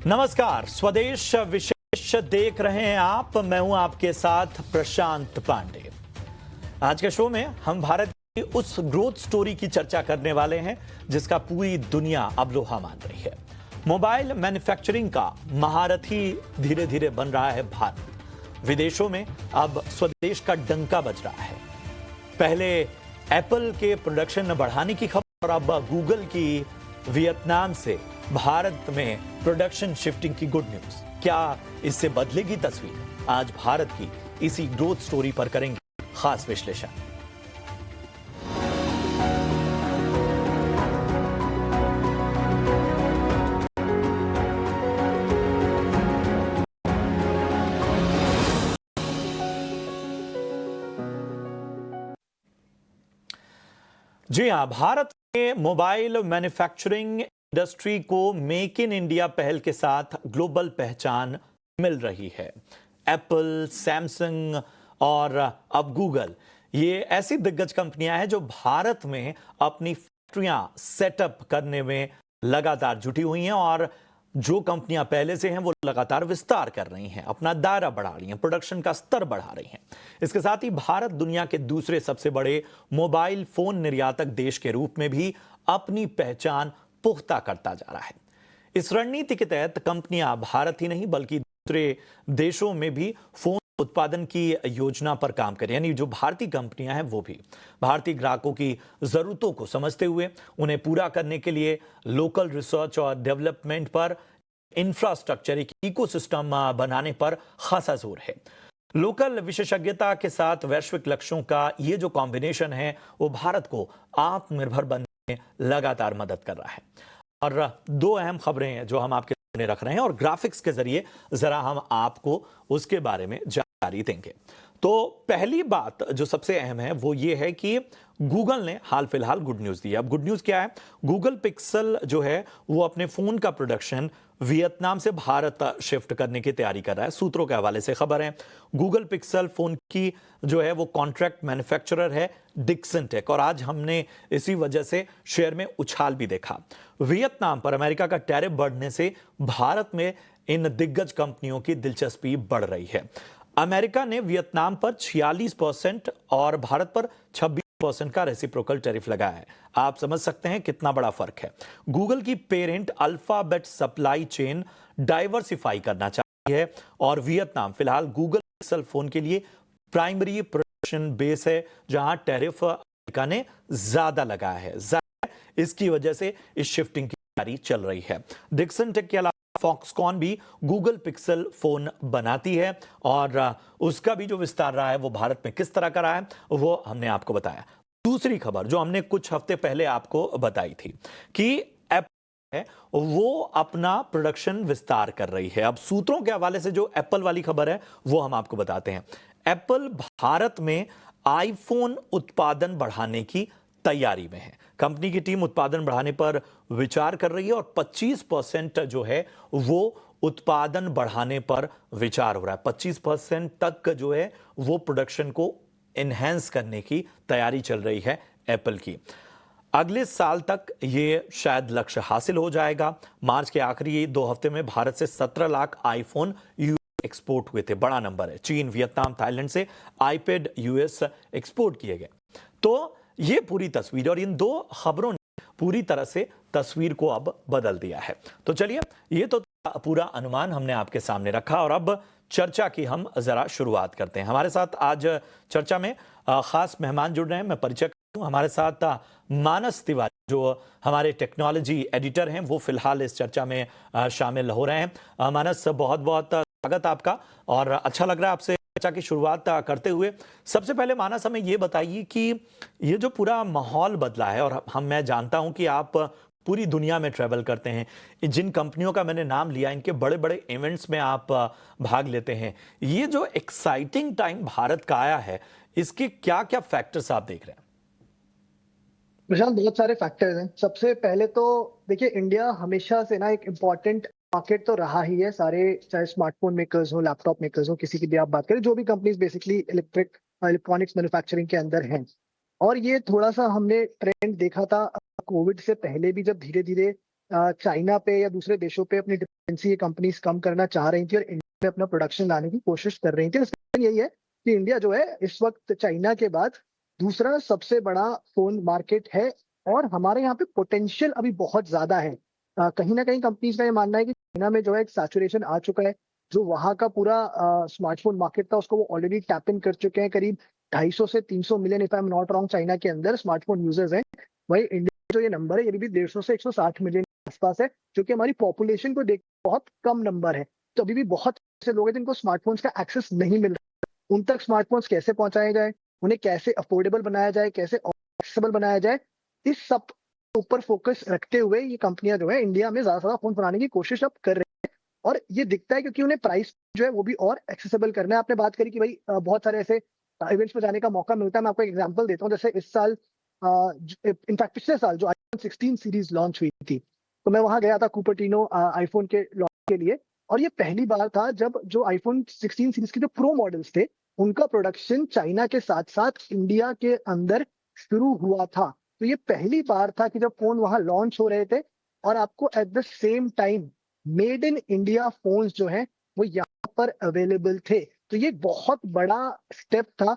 नमस्कार, स्वदेश विशेष देख रहे हैं आप। मैं हूं आपके साथ प्रशांत पांडे। आज के शो में हम भारत की उस ग्रोथ स्टोरी की चर्चा करने वाले हैं जिसका पूरी दुनिया अब लोहा मान रही है। मोबाइल मैन्युफैक्चरिंग का महारथी धीरे धीरे बन रहा है भारत। विदेशों में अब स्वदेश का डंका बज रहा है। पहले एप्पल के प्रोडक्शन बढ़ाने की खबर, अब गूगल की वियतनाम से भारत में प्रोडक्शन शिफ्टिंग की गुड न्यूज। क्या इससे बदलेगी तस्वीर? आज भारत की इसी ग्रोथ स्टोरी पर करेंगे खास विश्लेषण। जी हां, भारत में मोबाइल मैन्युफैक्चरिंग इंडस्ट्री को मेक इन इंडिया पहल के साथ ग्लोबल पहचान मिल रही है। एप्पल, सैमसंग और अब गूगल, ये ऐसी दिग्गज कंपनियां हैं जो भारत में अपनी फैक्ट्रियां सेटअप करने में लगातार जुटी हुई हैं और जो कंपनियां पहले से हैं वो लगातार विस्तार कर रही हैं, अपना दायरा बढ़ा रही हैं, प्रोडक्शन का स्तर बढ़ा रही हैं। इसके साथ ही भारत दुनिया के दूसरे सबसे बड़े मोबाइल फोन निर्यातक देश के रूप में भी अपनी पहचान पुख्ता करता जा रहा है। इस रणनीति के तहत कंपनियां भारत ही नहीं बल्कि दूसरे देशों में भी फोन उत्पादन की योजना पर काम करें, यानी जो भारतीय कंपनियां हैं वो भी भारतीय ग्राहकों की जरूरतों को समझते हुए उन्हें पूरा करने के लिए लोकल रिसर्च और डेवलपमेंट पर, इंफ्रास्ट्रक्चर, एक इकोसिस्टम बनाने पर खासा जोर है। लोकल विशेषज्ञता के साथ वैश्विक लक्ष्यों का ये जो कॉम्बिनेशन है वो भारत को आत्मनिर्भर बनने में लगातार मदद कर रहा है। और दो अहम खबरें हैं जो हम आपके सामने रख रहे हैं और ग्राफिक्स के जरिए जरा हम आपको उसके बारे में जानकारी देंगे। तो पहली बात जो सबसे अहम है वो ये है कि गूगल ने हाल फिलहाल गुड न्यूज दी है। अब गुड न्यूज क्या है? गूगल पिक्सल जो है वो अपने फोन का प्रोडक्शन वियतनाम से भारत शिफ्ट करने की तैयारी कर रहा है। सूत्रों के हवाले से खबर है, गूगल पिक्सल फोन की जो है वो कॉन्ट्रैक्ट मैन्युफैक्चरर है डिक्सन टेक, और आज हमने इसी वजह से शेयर में उछाल भी देखा। वियतनाम पर अमेरिका का टैरिफ बढ़ने से भारत में इन दिग्गज कंपनियों की दिलचस्पी बढ़ रही है। अमेरिका ने वियतनाम पर 46% और भारत पर 26% का रेसिप्रोकल टैरिफ लगाया है। आप समझ सकते हैं कितना बड़ा फर्क है। गूगल की parent alphabet supply chain diversify करना चाहती है और वियतनाम फिलहाल गूगल पिक्सल फोन के लिए प्राइमरी प्रोडक्शन बेस है जहां टैरिफ अमेरिका ने ज्यादा लगाया है। इसकी वजह से इस शिफ्टिंग की तैयारी चल रही है। डिक्सन टेक के अलावा फॉक्सकॉन भी गूगल पिक्सल फोन बनाती है और उसका भी जो विस्तार रहा है वो भारत में किस तरह का रहा है वो हमने आपको बताया। दूसरी खबर जो हमने कुछ हफ्ते पहले आपको बताई थी कि एप्पल है वो अपना प्रोडक्शन विस्तार कर रही है। अब सूत्रों के हवाले से जो एप्पल वाली खबर है वो हम आपको बताते हैं। एप्पल भारत में आईफोन उत्पादन बढ़ाने की तैयारी में है। कंपनी की टीम उत्पादन बढ़ाने पर विचार कर रही है और 25% जो है वो उत्पादन बढ़ाने पर विचार हो रहा है। 25% तक जो है वो प्रोडक्शन को एनहेंस करने की तैयारी चल रही है एप्पल की। अगले साल तक ये शायद लक्ष्य हासिल हो जाएगा। मार्च के आखिरी 2 हफ्ते में भारत से 17 लाख आईफोन एक्सपोर्ट हुए थे, बड़ा नंबर है। चीन, वियतनाम, थाईलैंड से आईपैड यूएस एक्सपोर्ट किए गए। तो ये पूरी तस्वीर, और इन दो खबरों ने पूरी तरह से तस्वीर को अब बदल दिया है। तो चलिए, ये तो पूरा अनुमान हमने आपके सामने रखा और अब चर्चा की हम जरा शुरुआत करते हैं। हमारे साथ आज चर्चा में खास मेहमान जुड़ रहे हैं। मैं परिचय करता हूं, हमारे साथ मानस तिवारी जो हमारे टेक्नोलॉजी एडिटर हैं वो फिलहाल इस चर्चा में शामिल हो रहे हैं। मानस, बहुत बहुत स्वागत आपका और अच्छा लग रहा है आपसे चर्चा की शुरुआत करते हुए। सबसे पहले मानस हमें ये बताइए कि ये जो पूरा माहौल बदला है, और मैं जानता हूं कि आप पूरी दुनिया में ट्रैवल करते हैं, जिन कंपनियों का मैंने नाम लिया इनके बड़े बड़े इवेंट्स में आप भाग लेते हैं, ये जो एक्साइटिंग टाइम भारत का आया है इसके क्या क्या फैक्टर्स आप देख रहे हैं? प्रशांत, बहुत सारे फैक्टर्स हैं। सबसे पहले तो देखिए, इंडिया हमेशा से ना एक इम्पॉर्टेंट मार्केट तो रहा ही है। सारे, चाहे स्मार्टफोन मेकर्स हो, लैपटॉप मेकर्स हो, किसी की भी आप बात करें, जो भी कंपनीज बेसिकली इलेक्ट्रॉनिक्स मैन्युफैक्चरिंग के अंदर हैं। और ये थोड़ा सा हमने ट्रेंड देखा था कोविड से पहले भी, जब धीरे धीरे चाइना पे या दूसरे देशों पे अपनी डिपेंडेंसी ये कंपनीज कम करना चाह रही थी और इंडिया में अपना प्रोडक्शन लाने की कोशिश कर रही थी। इसका यही है कि इंडिया जो है इस वक्त चाइना के बाद दूसरा सबसे बड़ा फोन मार्केट है और हमारे यहाँ पे पोटेंशियल अभी बहुत ज्यादा है। कहीं ना कहीं कंपनीज का ये मानना है कि चाइना में जो है एक सैचुरेशन आ चुका है। जो वहाँ का पूरा स्मार्टफोन मार्केट था उसको वो ऑलरेडी टैप इन कर चुके हैं। करीब 250 से 300 million, if I am not wrong, China के अंदर स्मार्टफोन यूजर्स हैं। वही इंडिया जो ये नंबर है ये भी 150 से 160 मिलियन के आसपास है, जो कि हमारी पॉपुलेशन को देख बहुत कम नंबर है। तो अभी भी बहुत ऐसे लोग हैं जिनको स्मार्टफोन्स का एक्सेस नहीं मिल रहा। उन तक स्मार्टफोन्स कैसे पहुंचाए जाए, उन्हें कैसे अफोर्डेबल बनाया जाए, कैसे एक्सेसिबल बनाया जाए, इस सब के ऊपर फोकस रखते हुए ये कंपनियां जो है इंडिया में ज्यादा से ज्यादा फोन बनाने की कोशिश अब कर रही है। और ये दिखता है क्योंकि उन्हें प्राइस जो है वो भी और एक्सेसिबल करना है। आपने बात करी कि भाई बहुत सारे ऐसे इवेंट्स में जाने का मौका मिलता है। मैं आपको एक एग्जांपल देता हूँ। जैसे इस साल, इनफैक्ट पिछले साल जो आईफोन 16 सीरीज लॉन्च हुई थी, तो मैं वहां गया था कुपर्टिनो आईफोन के लॉन्च के लिए। और ये पहली बार था जब जो आईफोन 16 सीरीज के जो प्रो मॉडल्स थे उनका प्रोडक्शन चाइना के साथ साथ इंडिया के अंदर शुरू हुआ था। तो ये पहली बार था कि जब फोन वहां लॉन्च हो रहे थे और आपको at the same time made in India phones जो है वो यहाँ पर अवेलेबल थे। तो ये बहुत बड़ा स्टेप था।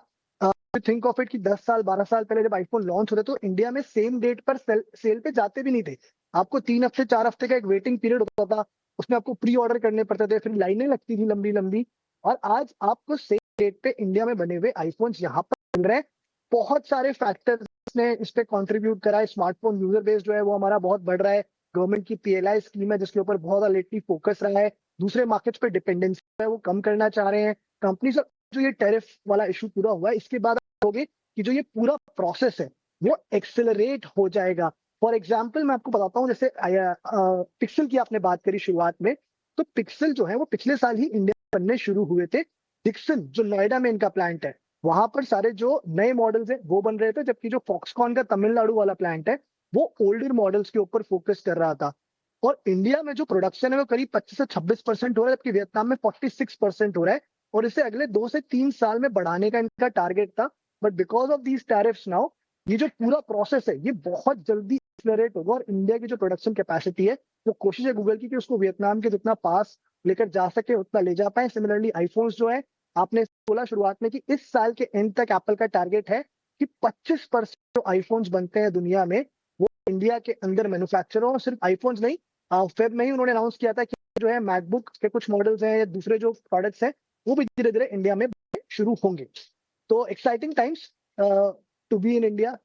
थिंक ऑफ इट कि 10 साल 12 साल पहले जब आईफोन लॉन्च होते तो इंडिया में सेम डेट पर सेल पे जाते भी नहीं थे। आपको 3 हफ्ते 4 हफ्ते का एक वेटिंग पीरियड होता था, उसमें आपको प्री ऑर्डर करने पड़ते थे, फिर लाइनें लगती थी लंबी लंबी। और आज आपको सेम डेट पे इंडिया में बने हुए आईफोन्स यहाँ पर मिल रहे हैं। बहुत सारे फैक्टर्स ने इस पे कंट्रीब्यूट करा है। स्मार्टफोन यूजर बेस जो है वो हमारा बहुत बढ़ रहा है। गवर्नमेंट की पीएलआई स्कीम है जिसके ऊपर बहुत ज्यादा लेटली फोकस रहा है। दूसरे मार्केट्स पे डिपेंडेंसी है वो कम करना चाह रहे हैं कंपनी। जो ये टैरिफ वाला इशू पूरा हुआ है इसके बाद होगी कि जो ये पूरा प्रोसेस है वो एक्सेलरेट हो जाएगा। फॉर एग्जाम्पल मैं आपको बताता हूँ, जैसे पिक्सल की आपने बात करी शुरुआत में, तो पिक्सल जो है वो पिछले साल ही इंडिया में बनने शुरू हुए थे। डिक्सन जो नोएडा में इनका प्लांट है वहां पर सारे जो नए मॉडल्स हैं वो बन रहे थे, जबकि जो फॉक्सकॉन का तमिलनाडु वाला प्लांट है वो ओल्डर मॉडल्स के ऊपर फोकस कर रहा था। और इंडिया में जो प्रोडक्शन है वो करीब 25 से 26% हो रहा है, जबकि वियतनाम में 46% हो रहा है। और इसे अगले 2 से 3 साल में बढ़ाने का इनका टारगेट था। But because of these tariffs now ये जो पूरा प्रोसेस है ये बहुत जल्दी एक्सेलरेट होगा और इंडिया की जो प्रोडक्शन कैपेसिटी है वो कोशिश है गूगल की कि उसको वियतनाम के जितना पास लेकर जा सके उतना ले जा पाए। सिमिलरली आईफोन्स जो है, आपने बोला शुरुआत में कि इस साल के एंड तक एप्पल का टारगेट है कि 25% जो आईफोन्स बनते हैं दुनिया में वो इंडिया के अंदर मैन्युफैक्चर हो। और सिर्फ आईफोन्स नहीं, फेब में ही उन्होंने अनाउंस किया था कि जो है मैकबुक के कुछ मॉडल्स हैं या दूसरे जो प्रोडक्ट्स हैं वो भी धीरे धीरे इंडिया में शुरू होंगे। तो exciting times to be in India.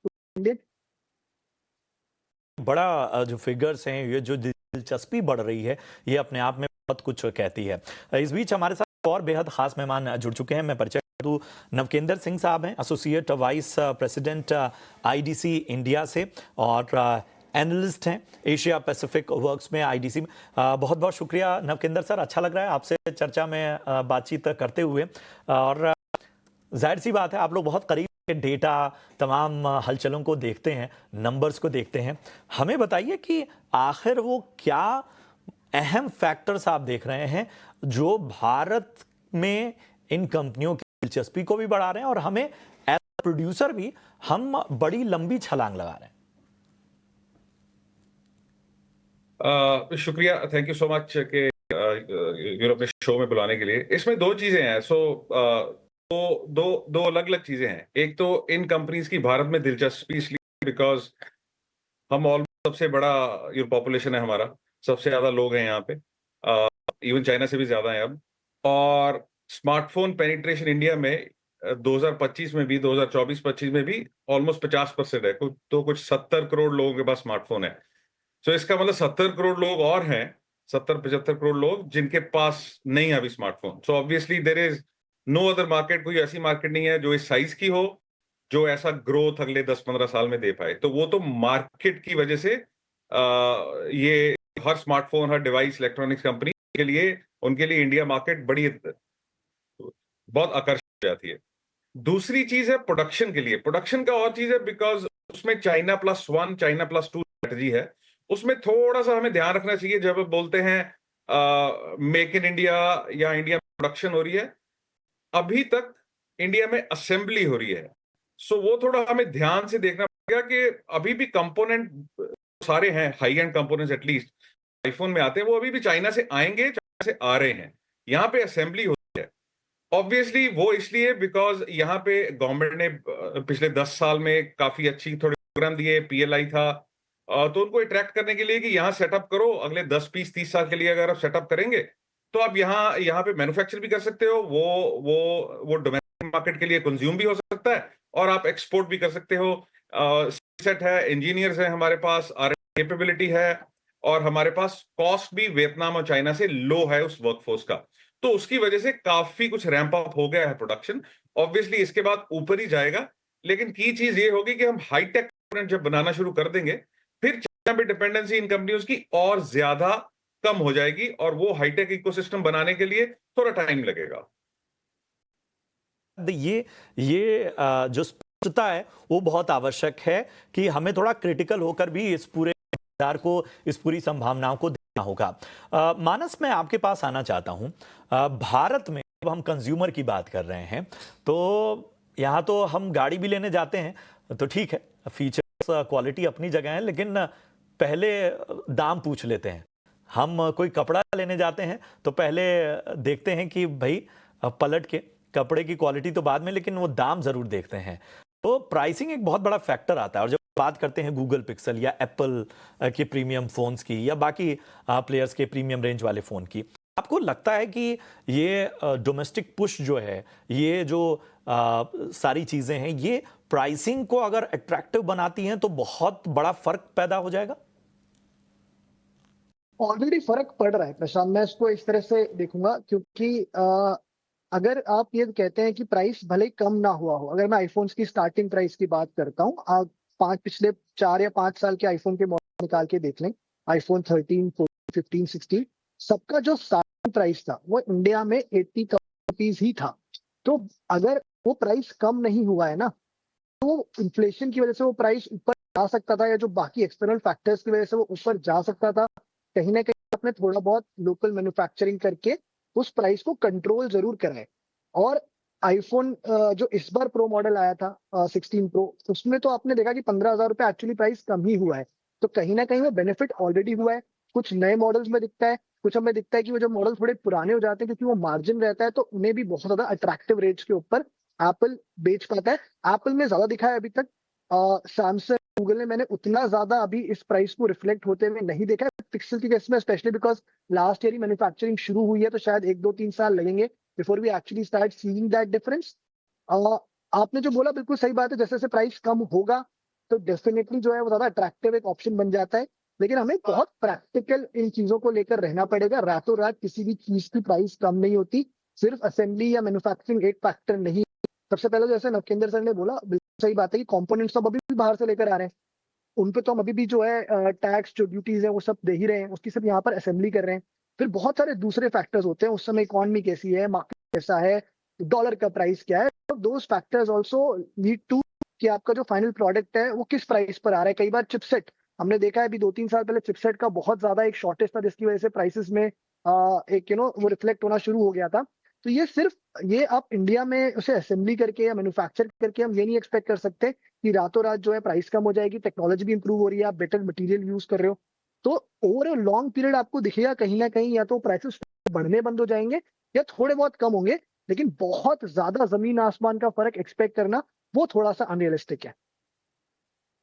बड़ा जो फिगर्स हैं, ये जो दिलचस्पी बढ़ रही है, ये अपने आप में बहुत कुछ कहती है। इस बीच हमारे साथ और बेहद खास मेहमान जुड़ चुके हैं। मैं परिचय कर दूं, नवकेंद्र सिंह साहब हैं, associate vice president IDC India से और एनालिस्ट हैं एशिया पैसिफिक वर्क्स में आईडीसी में। बहुत बहुत शुक्रिया नवकेंद्र सर, अच्छा लग रहा है आपसे चर्चा में बातचीत करते हुए। और जाहिर सी बात है आप लोग बहुत करीब के डेटा, तमाम हलचलों को देखते हैं, नंबर्स को देखते हैं। हमें बताइए कि आखिर वो क्या अहम फैक्टर्स आप देख रहे हैं जो भारत में इन कंपनियों की दिलचस्पी को भी बढ़ा रहे हैं और हमें एज प्रोड्यूसर भी हम बड़ी लंबी छलांग लगा रहे हैं। शुक्रिया, थैंक यू सो मच के यूरोप में शो में बुलाने के लिए। इसमें दो चीजें हैं। दो अलग अलग चीजें हैं। एक तो इन कंपनीज की भारत में दिलचस्पी इसलिए बिकॉज हम ऑलमोस्ट सबसे बड़ा पॉपुलेशन है हमारा, सबसे ज्यादा लोग हैं यहाँ पे, इवन चाइना से भी ज्यादा है अब। और स्मार्टफोन पेनिट्रेशन इंडिया में 2025 में भी 2024-25 में भी ऑलमोस्ट 50% है। तो कुछ 70 करोड़ लोगों के पास स्मार्टफोन है। तो इसका मतलब 70 करोड़ लोग और हैं, 70-75 करोड़ लोग जिनके पास नहीं है अभी smartphone. So obviously there is no other market, कोई ऐसी मार्केट नहीं है जो इस साइज की हो, जो ऐसा ग्रोथ अगले 10-15 साल में दे पाए। तो वो तो मार्केट की वजह से ये हर स्मार्टफोन, हर डिवाइस, इलेक्ट्रॉनिक्स कंपनी के लिए, उनके लिए इंडिया मार्केट बड़ी बहुत आकर्षक हो जाती है। दूसरी चीज है प्रोडक्शन के लिए। प्रोडक्शन का और चीज है बिकॉज उसमें China plus one, China plus two strategy है। उसमें थोड़ा सा हमें ध्यान रखना चाहिए जब बोलते हैं मेक इन इंडिया या इंडिया में प्रोडक्शन हो रही है, अभी तक इंडिया में असेंबली हो रही है। सो वो थोड़ा हमें ध्यान से देखना पड़ेगा कि अभी भी कंपोनेंट सारे हैं, high and components at least, iPhone में आते हैं वो अभी भी चाइना से आएंगे, चाइना से आ रहे हैं। यहाँ पे असेंबली होती है। ऑब्वियसली वो इसलिए बिकॉज यहाँ पे गवर्नमेंट ने पिछले 10 साल में काफी अच्छी थोड़े प्रोग्राम दिए, पीएलआई था, तो उनको अट्रैक्ट करने के लिए कि यहाँ सेटअप करो, अगले 10 20 30 साल के लिए अगर आप सेटअप करेंगे तो आप यहाँ पे मैन्युफैक्चर भी कर सकते हो, वो डोमेस्टिक मार्केट के लिए कंज्यूम भी हो सकता है और आप एक्सपोर्ट भी कर सकते हो। सेट है, इंजीनियर्स है हमारे पास, आर कैपेबिलिटी है और हमारे पास कॉस्ट भी वियतनाम और चाइना से लो है उस वर्कफोर्स का। तो उसकी वजह से काफी कुछ रैंप अप हो गया है प्रोडक्शन। ऑब्वियसली इसके बाद ऊपर ही जाएगा, लेकिन की चीज ये होगी कि हम हाईटेक कंपोनेंट जब बनाना शुरू कर देंगे फिर चाइना पे डिपेंडेंसी इन कंपनियों की और ज्यादा कम हो जाएगी और वो हाईटेक इकोसिस्टम बनाने के लिए थोड़ा टाइम लगेगा। जो स्पष्टता है वो बहुत आवश्यक है कि हमें थोड़ा क्रिटिकल होकर भी इस पूरे बाजार को, इस पूरी संभावनाओं को देखना होगा। मानस, मैं आपके पास आना चाहता हूं। भारत में जब हम कंज्यूमर की बात कर रहे हैं तो यहाँ तो हम गाड़ी भी लेने जाते हैं तो ठीक है, फीचर्स क्वालिटी अपनी जगह है, लेकिन पहले दाम पूछ लेते हैं। हम कोई कपड़ा लेने जाते हैं तो पहले देखते हैं कि भाई पलट के कपड़े की क्वालिटी तो बाद में, लेकिन वो दाम जरूर देखते हैं। तो प्राइसिंग एक बहुत बड़ा फैक्टर आता है। और जब बात करते हैं गूगल पिक्सल या एप्पल के प्रीमियम फोन्स की या बाकी प्लेयर्स के प्रीमियम रेंज वाले फोन की, आपको लगता है कि ये डोमेस्टिक पुश जो है, ये जो सारी चीजें हैं, ये प्राइसिंग को अगर अट्रैक्टिव बनाती हैं तो बहुत बड़ा फर्क पैदा हो जाएगा? ऑलरेडी फर्क पड़ रहा है प्रशांत, मैं इसको इस तरह से देखूंगा क्योंकि अगर आप ये कहते हैं कि प्राइस भले कम ना हुआ हो, अगर मैं आईफोन्स की स्टार्टिंग प्राइस की बात करता हूँ, आप पिछले 4 या 5 साल के आईफोन के मॉडल निकाल के देख लें, आईफोन 13, 14, 15, 16, सबका जो स्टार्टिंग प्राइस था वो इंडिया में 80,000 रुपीज ही था। तो अगर वो प्राइस कम नहीं हुआ है ना, तो इन्फ्लेशन की वजह से वो प्राइस ऊपर जा सकता था, या जो बाकी एक्सटर्नल फैक्टर्स की वजह से वो ऊपर जा सकता था। कहीं ना कहीं आपने थोड़ा बहुत लोकल मैन्युफैक्चरिंग करके उस प्राइस को कंट्रोल जरूर करा है। और आईफोन जो इस बार प्रो मॉडल आया था 16 प्रो, उसमें तो आपने देखा कि 15,000 रुपए एक्चुअली प्राइस कम ही हुआ है। तो कहीं ना कहीं वो बेनिफिट ऑलरेडी हुआ है। कुछ नए मॉडल्स में दिखता है, कुछ हमें दिखता है कि वो जो मॉडल थोड़े पुराने हो जाते हैं क्योंकि वो मार्जिन रहता है, तो उन्हें भी बहुत ज्यादा अट्रैक्टिव रेट्स के ऊपर एप्पल बेच पाता है। एप्पल में ज्यादा दिखा है अभी तक, सैमसंग, गूगल ने मैंने उतना ज्यादा अभी इस प्राइस को रिफ्लेक्ट होते हुए नहीं देखा है पिक्सल की केस में, specially because last year he manufacturing शुरू हुई है, तो शायद 1 2 3 साल लगेंगे before we actually start seeing that difference. आपने जो बोला बिल्कुल सही बात है, जैसे जैसे प्राइस कम होगा तो डेफिनेटली जो है वो ज्यादा अट्रैक्टिव एक ऑप्शन बन जाता है। लेकिन हमें बहुत प्रैक्टिकल इन चीजों को लेकर रहना पड़ेगा। रातों रात किसी भी चीज की प्राइस कम नहीं होती, सिर्फ असेंबली या मैन्युफैक्चरिंग एक फैक्टर नहीं। सबसे पहले जैसे नवकेंद्र सर ने बोला, बिल्कुल सही बात है कि कंपोनेंट्स तो अभी भी बाहर से लेकर आ रहे हैं, उन पे तो हम अभी भी जो है टैक्स जो ड्यूटीज है वो सब दे ही रहे हैं, उसकी सब यहाँ पर असेंबली कर रहे हैं। फिर बहुत सारे दूसरे फैक्टर्स होते हैं, उस समय इकोनॉमी कैसी है, मार्केट कैसा है, डॉलर का प्राइस क्या है, तो those factors also need to कि आपका जो फाइनल प्रोडक्ट है वो किस प्राइस पर आ रहा है। कई बार चिपसेट हमने देखा है, अभी 2 3 साल पहले चिपसेट का बहुत ज्यादा एक शॉर्टेज था जिसकी वजह से प्राइसेस में एक वो रिफ्लेक्ट होना शुरू हो गया था। तो ये सिर्फ ये आप इंडिया में उसे असेंबली करके या मैन्युफैक्चर करके हम ये नहीं एक्सपेक्ट कर सकते कि रातों रात जो है प्राइस कम हो जाएगी। टेक्नोलॉजी भी इंप्रूव हो रही है, आप बेटर मटेरियल यूज कर रहे हो, तो ओवर अ लॉन्ग पीरियड आपको दिखेगा कहीं ना कहीं या तो प्राइसेस बढ़ने बंद हो जाएंगे या थोड़े बहुत कम होंगे। लेकिन बहुत ज्यादा जमीन आसमान का फर्क एक्सपेक्ट करना वो थोड़ा सा अनरियलिस्टिक है।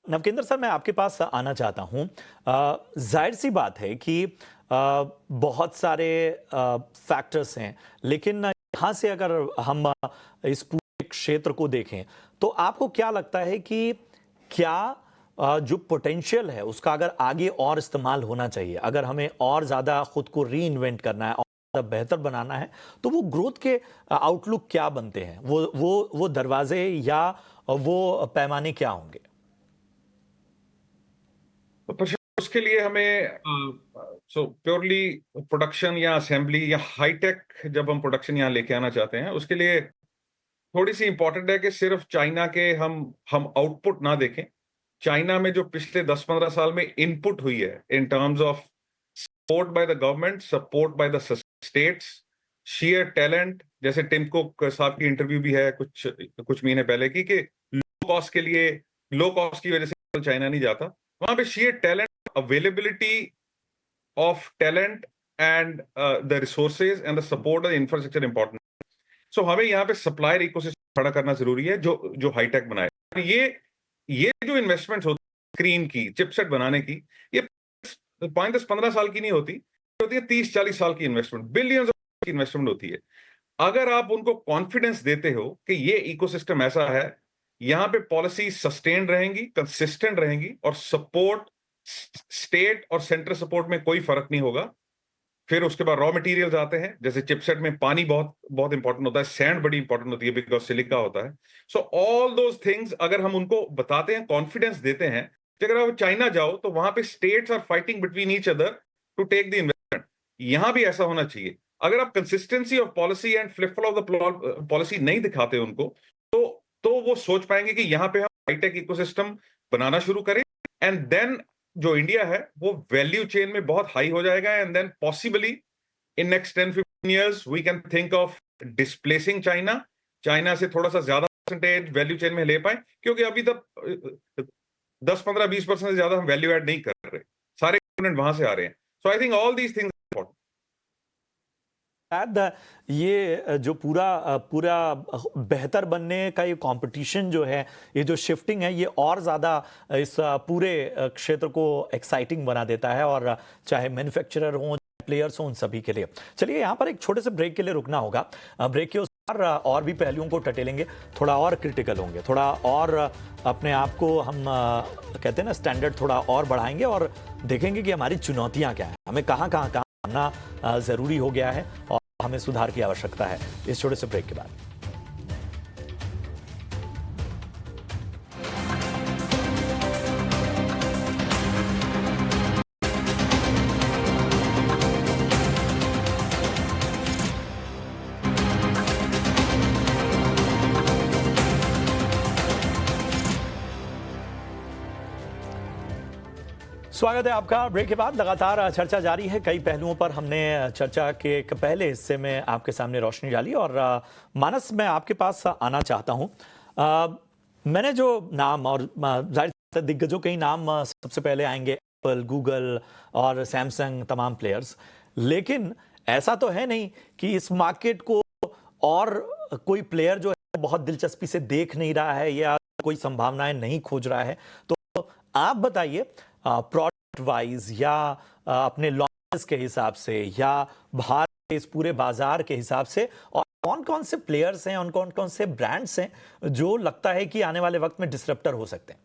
नवकेंद्र सर, मैं आपके पास आना चाहता हूं। जाहिर सी बात है कि बहुत सारे फैक्टर्स हैं, लेकिन यहां से अगर हम इस पूरे क्षेत्र को देखें तो आपको क्या लगता है कि क्या जो पोटेंशियल है उसका अगर आगे और इस्तेमाल होना चाहिए, अगर हमें और ज्यादा खुद को री इन्वेंट करना है और ज़्यादा बेहतर बनाना है, तो वो ग्रोथ के आउटलुक क्या बनते हैं, वो दरवाजे या वो पैमाने क्या होंगे? तो उसके लिए हमें प्योरली प्रोडक्शन या असेंबली या हाईटेक जब हम प्रोडक्शन यहाँ लेके आना चाहते हैं, उसके लिए थोड़ी सी इंपॉर्टेंट है कि सिर्फ चाइना के हम आउटपुट ना देखें। चाइना में जो पिछले 10 15 साल में इनपुट हुई है in terms of support by the government, support by the states, share talent, जैसे टिम कुक साहब की इंटरव्यू भी है कुछ महीने पहले की कि लो कॉस्ट की वजह से चाइना नहीं जाता। वहां पे share talent, availability of talent and the resources and the support and infrastructure important. So हमें यहाँ पे सप्लायर इकोसिस्टम खड़ा करना जरूरी है जो हाईटेक बनाए. ये जो इन्वेस्टमेंट्स होती है स्क्रीन की, चिपसेट बनाने की, ये 5-10-15 साल की नहीं होती है 30-40 साल की इन्वेस्टमेंट, बिलियंस की इन्वेस्टमेंट होती है. अगर आप उनको कॉन्फिडेंस देते हो कि ये इकोसिस्टम ऐसा है, यहां पे पॉलिसी सस्टेन रहेंगी, कंसिस्टेंट रहेंगी और सपोर्ट स्टेट और सेंट्रल सपोर्ट में कोई फर्क नहीं होगा. फिर उसके बाद रॉ मटेरियल्स आते हैं, जैसे चिपसेट में पानी बहुत बहुत इंपॉर्टेंट होता है, सैंड बड़ी इंपॉर्टेंट होती है बिकॉज सिलिका होता है. सो ऑल दोज थिंग्स अगर हम उनको बताते हैं, कॉन्फिडेंस देते हैं, कि अगर आप चाइना जाओ तो वहां पे states are fighting between each other to take the investment. यहां भी ऐसा होना चाहिए. अगर आप consistency of policy and flip flop of the policy नहीं दिखाते उनको, तो वो सोच पाएंगे कि यहां पे हम हाईटेक इकोसिस्टम बनाना शुरू करें, एंड देन जो इंडिया है वो वैल्यू चेन में बहुत हाई हो जाएगा, and then possibly in next 10-15 years we can think of displacing China से थोड़ा सा ज्यादा परसेंटेज वैल्यू चेन में ले पाए, क्योंकि अभी तक 10-15-20% से ज्यादा हम वैल्यू ऐड नहीं कर रहे, सारे कंपोनेंट वहां से आ रहे हैं. So I think all these things ये जो पूरा बेहतर बनने का ये कंपटीशन जो है, ये जो शिफ्टिंग है, ये और ज़्यादा इस पूरे क्षेत्र को एक्साइटिंग बना देता है, और चाहे मैन्युफैक्चरर हों, प्लेयर्स हों, उन सभी के लिए. चलिए यहाँ पर एक छोटे से ब्रेक के लिए रुकना होगा. ब्रेक के और भी पहलुओं को टटेलेंगे, थोड़ा और क्रिटिकल होंगे, थोड़ा और अपने आप को हम कहते हैं ना स्टैंडर्ड थोड़ा और बढ़ाएंगे, और देखेंगे कि हमारी चुनौतियाँ क्या हैं, हमें कहाँ काम करना ज़रूरी हो गया है और हमें सुधार की आवश्यकता है. इस छोटे से ब्रेक के बाद स्वागत है आपका. ब्रेक के बाद लगातार चर्चा जारी है. कई पहलुओं पर हमने चर्चा के एक पहले हिस्से में आपके सामने रोशनी डाली, और मानस, मैं आपके पास आना चाहता हूं. मैंने जो नाम, और जाहिर दिग्गजों के ही नाम सबसे पहले आएंगे, एप्पल, गूगल और सैमसंग, तमाम प्लेयर्स. लेकिन ऐसा तो है नहीं कि इस मार्केट को और कोई प्लेयर जो है बहुत दिलचस्पी से देख नहीं रहा है या कोई संभावनाएं नहीं खोज रहा है. तो आप बताइए, प्रोडक्ट वाइज या अपने लॉन्चेस के हिसाब से या भारत के इस पूरे बाजार के हिसाब से, और कौन कौन से प्लेयर्स हैं, कौन कौन से ब्रांड्स हैं जो लगता है कि आने वाले वक्त में डिसरप्टर हो सकते हैं?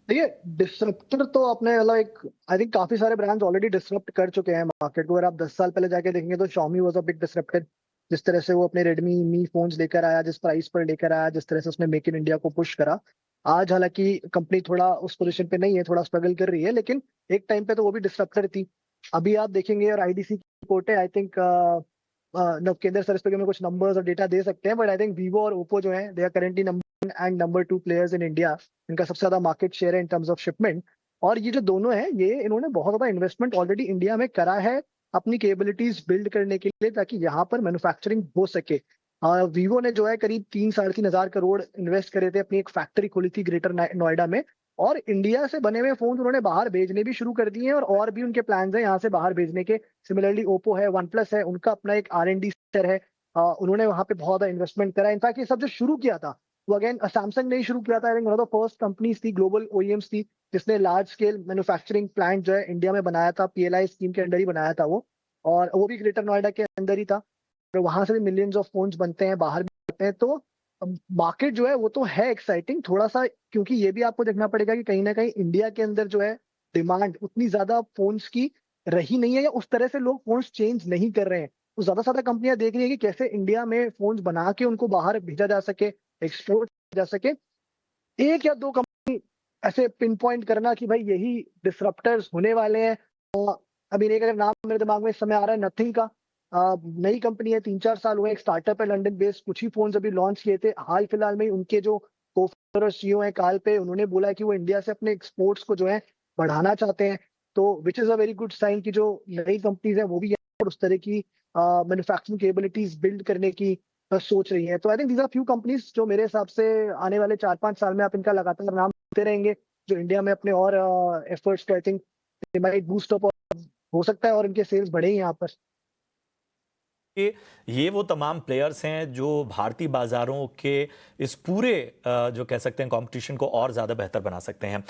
देखिए, डिसरप्टर तो अपने मतलब एक आई थिंक काफी सारे ब्रांड्स ऑलरेडी डिसरप्ट कर चुके हैं मार्केट को. अगर आप 10 साल पहले जाके देखेंगे तो Xiaomi was a big disruptor. जिस तरह से वो अपने Redmi मी फोन्स लेकर आया, जिस प्राइस पर लेकर आया, जिस तरह से उसने मेक इन इंडिया को पुश करा. आज हालांकि कंपनी थोड़ा उस पोजीशन पे नहीं है, थोड़ा स्ट्रगल कर रही है, लेकिन एक टाइम पे तो वो भी डिसरप्टर थी. अभी आप देखेंगे, और आईडीसी की रिपोर्ट है, आई थिंक नवकेंद्र सर इस पे कुछ नंबर्स और डेटा दे सकते हैं, बट आई थिंक वीवो और ओप्पो जो है, they are currently number 1 and number 2 players in India. इनका सबसे ज्यादा मार्केट शेयर है इन टर्म्स ऑफ शिपमेंट. और ये जो दोनों है, ये इन्होंने बहुत ज्यादा इन्वेस्टमेंट ऑलरेडी इंडिया में करा है अपनी केपेबिलिटीज बिल्ड करने के लिए, ताकि यहाँ पर मैन्युफैक्चरिंग हो सके. वीवो ने जो है करीब 3-3.5 करोड़ इन्वेस्ट करे थे, अपनी एक फैक्ट्री खोली थी ग्रेटर नोएडा में, और इंडिया से बने हुए फोन उन्होंने बाहर भेजने भी शुरू कर दिए हैं, और भी उनके प्लान्स हैं यहाँ से बाहर भेजने के. सिमिलरली ओप्पो है, वन प्लस है, उनका अपना एक R&D सेंटर है. उन्होंने वहां पे बहुत ज्यादा इन्वेस्टमेंट करा. इनफैक्ट ये सब जो शुरू किया था वो अगेन सैमसंग ने ही शुरू किया था. I think one of the first companies थी, ग्लोबल OEMs थी, जिसने लार्ज स्केल मैन्युफैक्चरिंग प्लांट जो है इंडिया में बनाया था. PLI स्कीम के अंडर ही बनाया था वो, और वो भी ग्रेटर नोएडा के अंदर ही था. और वहां से भी मिलियंस ऑफ फोन्स बनते हैं, बाहर भी बनते हैं. तो मार्केट जो है वो तो है एक्साइटिंग थोड़ा सा, क्योंकि ये भी आपको देखना पड़ेगा कि कहीं ना कहीं इंडिया के अंदर जो है डिमांड उतनी ज्यादा फोन्स की रही नहीं है, या उस तरह से लोग फोन्स चेंज नहीं कर रहे हैं. तो ज्यादा ज्यादा कंपनियां देख रही है कि कैसे इंडिया में फोन्स बना के उनको बाहर भेजा जा सके, एक्सपोर्ट जा सके. एक या दो कंपनी ऐसे पिन पॉइंट करना कि भाई यही डिसरप्टर्स होने वाले हैं, अभी एक अगर नाम मेरे दिमाग में इस समय आ रहा है, नथिंग का. नई कंपनी है, 3-4 साल हुए, एक स्टार्टअप है लंदन बेस्ड, कुछ ही फोन अभी लॉन्च किए थे. हाल फिलहाल में उनके जो को-फाउंडर और CEO है काल पे, उन्होंने बोला है कि वो इंडिया से अपने एक्सपोर्ट्स को जो है बढ़ाना चाहते हैं. तो which is a very good sign कि जो नई कंपनीज है वो भी उस तरह की मैन्युफैक्चरिंग केपेबिलिटीज बिल्ड करने की सोच रही है. तो I think these are few companies जो मेरे हिसाब से आने वाले 4-5 साल में आप इनका लगातार नाम सुनते रहेंगे, जो इंडिया में अपने और एफर्ट्स को I think they might boost up हो सकता है और इनके सेल्स बढ़े ही यहाँ पर। ये वो तमाम प्लेयर्स हैं जो भारतीय बाजारों के इस पूरे जो कह सकते हैं कंपटीशन को और ज़्यादा बेहतर बना सकते हैं।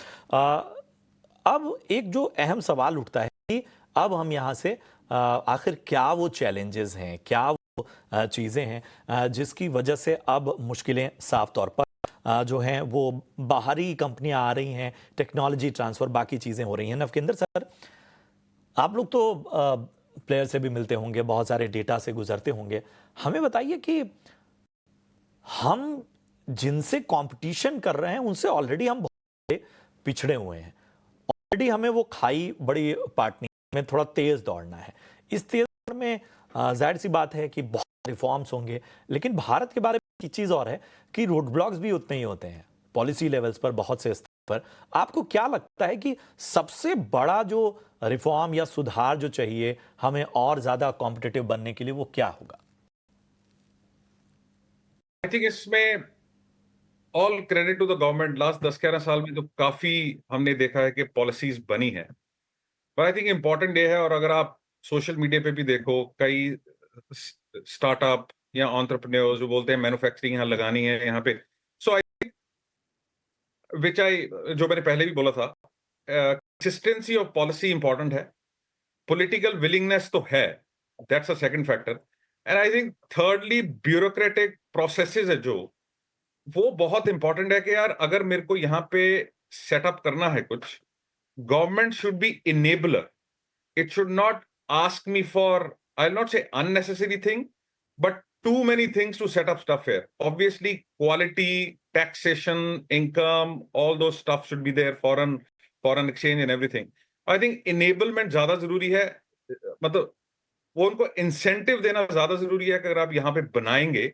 अब एक जो अहम सवाल उठता है कि अब हम यहाँ से आखिर क्या वो चैलेंजेस हैं, क्या वो चीज़ें हैं जिसकी वजह से अब मुश्किलें साफ तौर पर जो हैं वो बाहरी कंपनियां आ रही हैं, टेक्नोलॉजी ट्रांसफ़र बाकी चीज़ें हो रही हैं। नवकेंद्र सर, आप लोग तो प्लेयर से भी मिलते होंगे, बहुत सारे डेटा से गुजरते होंगे। हमें बताइए कि हम जिनसे कंपटीशन कर रहे हैं उनसे ऑलरेडी हम बहुत पिछड़े हुए हैं। ऑलरेडी हमें वो खाई बड़ी पाटनी में थोड़ा तेज दौड़ना है। इस तेज दौड़ में जाहिर सी बात है कि बहुत रिफॉर्म्स होंगे, लेकिन भारत के बारे में एक चीज़ और है कि रोड ब्लॉक्स भी उतने ही होते हैं पॉलिसी लेवल्स पर, बहुत से स्तर पर। आपको क्या लगता है कि सबसे बड़ा जो रिफॉर्म या सुधार जो चाहिए हमें और ज्यादा कॉम्पिटिटिव बनने के लिए, वो क्या होगा? आई थिंक इसमें all credit to the government. Last 10-11 साल में तो काफी हमने देखा है कि पॉलिसीज बनी है, पर आई थिंक इम्पोर्टेंट ये है, और अगर आप सोशल मीडिया पे भी देखो, कई स्टार्टअप या एंटरप्रेन्योर्स जो बोलते हैं मैन्युफैक्चरिंग यहाँ लगानी है यहाँ पे, सो आई विच आई जो मैंने पहले भी बोला था, कंसिस्टेंसी ऑफ पॉलिसी इंपॉर्टेंट है, पॉलिटिकल विलिंगनेस तो है, that's a second factor, and I think thirdly bureaucratic processes है जो, वो बहुत इंपॉर्टेंट है कि यार अगर मेरे को यहाँ पे सेटअप करना है कुछ, government should be enabler. It should not ask me for, I'll not say unnecessary thing, but too many things to set up stuff here. Obviously, quality, taxation, income, all those stuff should be there, foreign exchange and everything. I think enablement ज्यादा जरूरी है, मतलब वो उनको incentive देना ज्यादा जरूरी है कि अगर आप यहाँ पे बनाएंगे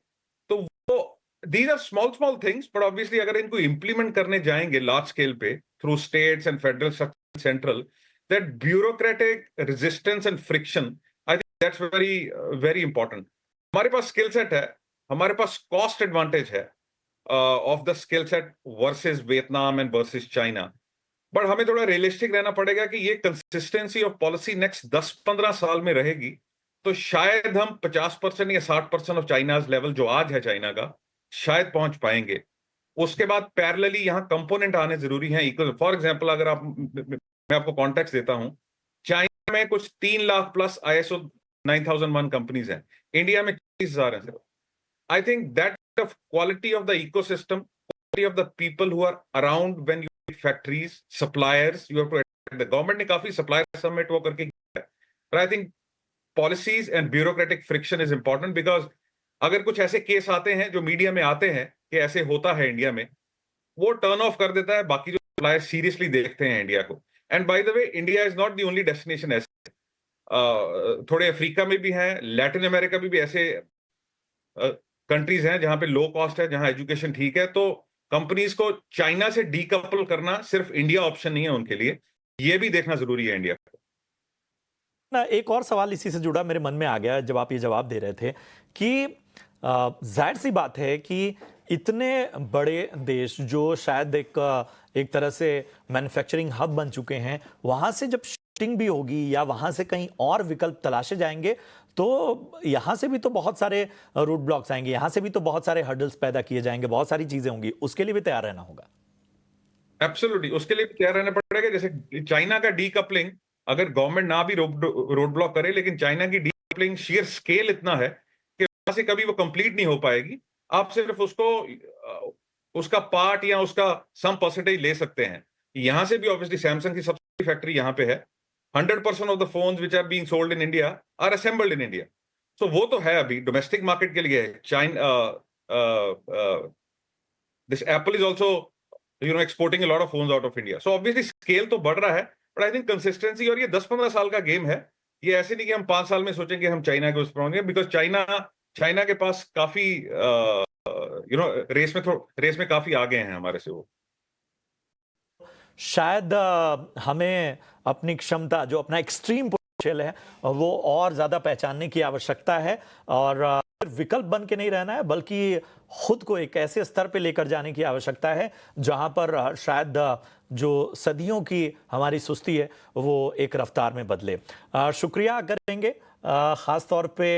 तो वो, these are small small things, but obviously अगर इनको इंप्लीमेंट करने जाएंगे लार्ज स्केल पे through states and federal central, that bureaucratic resistance and friction, I think that's very very important. हमारे पास स्किल सेट है, हमारे पास कॉस्ट एडवांटेज है of the skill set versus Vietnam and versus China, but हमें थोड़ा realistic रहना पड़ेगा कि ये कंसिस्टेंसी ऑफ पॉलिसी नेक्स्ट 10-15 साल में रहेगी तो शायद हम 50% या 60% ऑफ चाइनाज लेवल जो आज है चाइना का, शायद पहुंच पाएंगे। उसके बाद पैरेलली यहाँ कंपोनेंट आने जरूरी हैं इक्वल। फॉर एग्जांपल अगर आप, मैं आपको कॉन्टेक्स्ट देता हूं, चाइना में कुछ 3 लाख प्लस ISO 9001 कंपनीज हैं, इंडिया में 30,000 हैं सिर्फ। I think that of quality of the ecosystem, quality of the people who are around when you make factories, suppliers, you have to attract the government ने काफी supplier summit वो करके किया है, but I think policies and bureaucratic friction is important because अगर कुछ ऐसे case आते हैं जो मीडिया में आते हैं कि ऐसे होता है इंडिया में, वो टर्न ऑफ कर देता है बाकी जो सप्लायर सीरियसली देखते हैं इंडिया को। And by the way, India is not the only destination ऐसे, थोड़े अफ्रीका में भी हैं, लैटिन अमेरिका में भी ऐसे कंट्रीज हैं जहां पे लो कॉस्ट है, जहां एजुकेशन ठीक है, तो कंपनीज को चाइना से डीकपल करना सिर्फ इंडिया ऑप्शन नहीं है उनके लिए, ये भी देखना जरूरी है इंडिया को। ना एक और सवाल इसी से जुड़ा मेरे मन में आ गया जब आप ये जवाब दे रहे थे कि जाहिर सी बात है कि इतने बड़े देश जो शायद एक तरह से मैन्युफैक्चरिंग हब बन चुके हैं, वहां से जब शिफ्टिंग भी होगी या वहां से कहीं और विकल्प तलाशे जाएंगे तो यहां से भी तो बहुत सारे रोड ब्लॉक्स आएंगे, यहां से भी तो बहुत सारे हर्डल्स पैदा किए जाएंगे, बहुत सारी चीजें होंगी, उसके लिए भी तैयार रहना होगा। एब्सोल्युटली, उसके लिए तैयार रहना पड़ेगा। जैसे चाइना का डीकपलिंग, अगर गवर्नमेंट ना भी रोड ब्लॉक करे, लेकिन चाइना की डीकपलिंग शेयर स्केल इतना है कि वहां से कभी वो कंप्लीट नहीं हो पाएगी। आप सिर्फ उसको उसका पार्ट या उसका सम परसेंटेज ले सकते हैं। यहां से भी ऑब्वियसली सैमसंग की सबसे बड़ी फैक्ट्री यहां पे है, 100% of the phones which are being sold in India are assembled in India. So वो तो है, अभी डोमेस्टिक मार्केट के लिए है। China, this Apple is also exporting a lot of phones out of India. So obviously scale तो बढ़ रहा है, but I think consistency, और ये 10-15 साल का गेम है, ये ऐसे नहीं कि हम 5 साल में सोचेंगे हम चाइना के उस पर होंगे, बिकॉज चाइना के पास काफी रेस में काफी आगे हैं हमारे से वो। शायद हमें अपनी क्षमता, जो अपना एक्सट्रीम पोटेंशियल है, वो और ज्यादा पहचानने की आवश्यकता है और सिर्फ विकल्प बन के नहीं रहना है, बल्कि खुद को एक ऐसे स्तर पे लेकर जाने की आवश्यकता है जहां पर शायद जो सदियों की हमारी सुस्ती है वो एक रफ्तार में बदले। शुक्रिया करेंगे खास तौर पे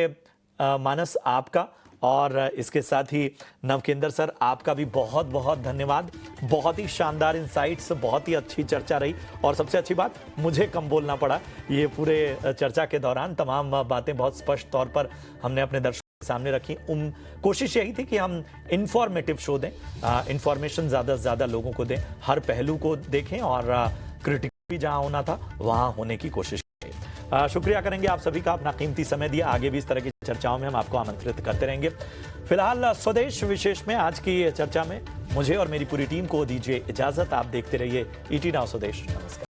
मानस आपका, और इसके साथ ही नवकेंद्र सर आपका भी बहुत बहुत धन्यवाद। बहुत ही शानदार इंसाइट्स, बहुत ही अच्छी चर्चा रही, और सबसे अच्छी बात मुझे कम बोलना पड़ा ये पूरे चर्चा के दौरान। तमाम बातें बहुत स्पष्ट तौर पर हमने अपने दर्शकों के सामने रखी। कोशिश यही थी कि हम इंफॉर्मेटिव शो दें, इंफॉर्मेशन ज़्यादा से ज़्यादा लोगों को दें, हर पहलू को देखें, और क्रिटिक भी जहाँ होना था वहाँ होने की कोशिश करें। शुक्रिया करेंगे आप सभी का, अपना कीमती समय दिया। आगे भी इस तरह की चर्चाओं में हम आपको आमंत्रित करते रहेंगे। फिलहाल स्वदेश विशेष में आज की चर्चा में मुझे और मेरी पूरी टीम को दीजिए इजाजत। आप देखते रहिए ET Now स्वदेश। नमस्कार।